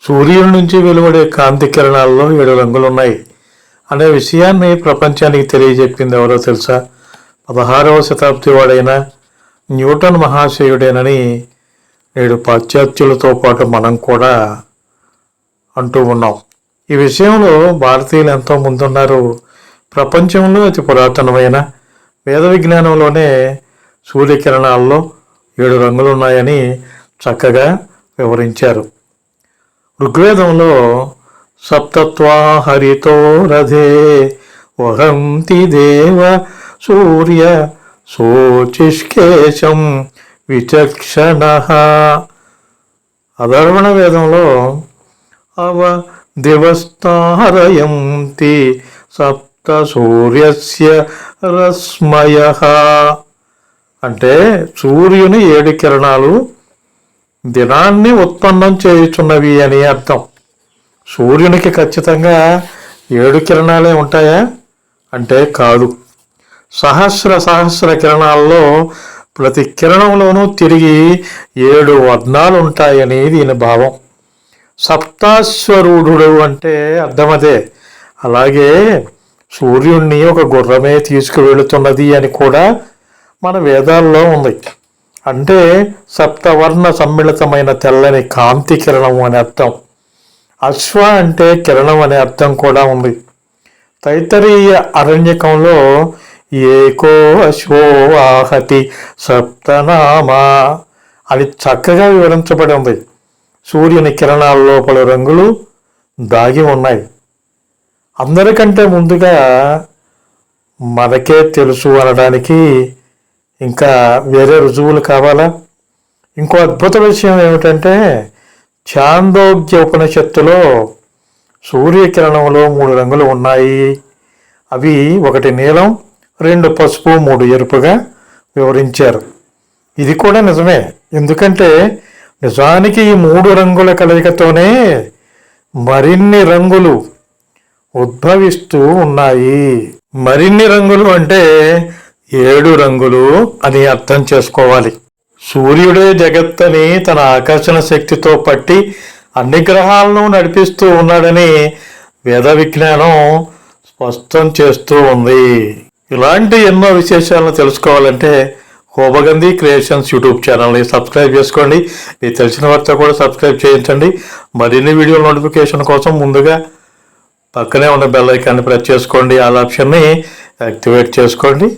సూర్యుడి నుంచి వెలువడే కాంతి కిరణాల్లో 7 రంగులున్నాయి అనే విషయాన్ని ప్రపంచానికి తెలియజెప్పింది ఎవరో తెలుసా? 16వ శతాబ్ది వాడైన న్యూటన్ మహాశయుడేనని నేడు పాశ్చాత్యులతో పాటు మనం కూడా అంటూ ఉన్నాం. ఈ విషయంలో భారతీయులు ఎంతో ముందున్నారు. ప్రపంచంలో అతి పురాతనమైన వేద విజ్ఞానంలోనే సూర్యకిరణాల్లో 7 రంగులున్నాయని చక్కగా వివరించారు. ఋగ్వేదంలో సప్తత్వా హరితో రథే వహంతి దేవ సూర్య శోచిష్కేశం విచక్షణ. అధర్వణ వేదంలో అవ దివస్తారయంతి సప్త సూర్యస్య రశ్మయ అంటే సూర్యుని 7 కిరణాలు దినాన్ని ఉత్పన్నం చేయుచున్నవి అని అర్థం. సూర్యునికి ఖచ్చితంగా 7 కిరణాలే ఉంటాయా అంటే కాదు. సహస్ర కిరణాల్లో ప్రతి కిరణంలోనూ తిరిగి 7 వర్ణాలు ఉంటాయని దీని భావం. సప్తాశ్వరూఢుడు అంటే అర్థమదే. అలాగే సూర్యుణ్ణి ఒక గుర్రమే తీసుకువెళుతున్నది అని కూడా మన వేదాల్లో ఉంది. అంటే సప్తవర్ణ సమ్మిళితమైన తెల్లని కాంతి కిరణం అని అర్థం. అశ్వ అంటే కిరణం అనే అర్థం కూడా ఉంది. తైత్తరీయ అరణ్యకంలో ఏకో అశ్వో ఆహతి సప్తనామా అని చక్కగా వివరించబడి ఉంది. సూర్యుని కిరణాల్లో పలు రంగులు దాగి ఉన్నాయి. అందరికంటే ముందుగా మనకే తెలుసు అనడానికి ఇంకా వేరే రుజువులు కావాలా? ఇంకో అద్భుత విషయం ఏమిటంటే ఛాందోగ్య ఉపనిషత్తులో సూర్యకిరణంలో 3 రంగులు ఉన్నాయి. అవి 1 నీలం, 2 పసుపు, 3 ఎరుపుగా వివరించారు. ఇది కూడా నిజమే. ఎందుకంటే నిజానికి ఈ 3 రంగుల కలయికతోనే మరిన్ని రంగులు ఉద్భవిస్తూ ఉన్నాయి. మరిన్ని రంగులు అంటే 7 రంగులు అని అర్థం చేసుకోవాలి. సూర్యుడే జగత్తని తన ఆకర్షణ శక్తితో పట్టి అన్ని గ్రహాలను నడిపిస్తూ ఉన్నాడని వేద విజ్ఞానం స్పష్టం చేస్తూ ఉంది. ఇలాంటి ఎన్నో విశేషాలను తెలుసుకోవాలంటే హోబగంధి క్రియేషన్స్ యూట్యూబ్ ఛానల్ని సబ్స్క్రైబ్ చేసుకోండి. మీకు తెలిసిన వారితో కూడా సబ్స్క్రైబ్ చేయించండి. మరిన్ని వీడియో నోటిఫికేషన్ కోసం ముందుగా పక్కనే ఉన్న బెల్ ఐకాన్ని ప్రెస్ చేసుకోండి. ఆల్ ఆప్షన్ని యాక్టివేట్ చేసుకోండి.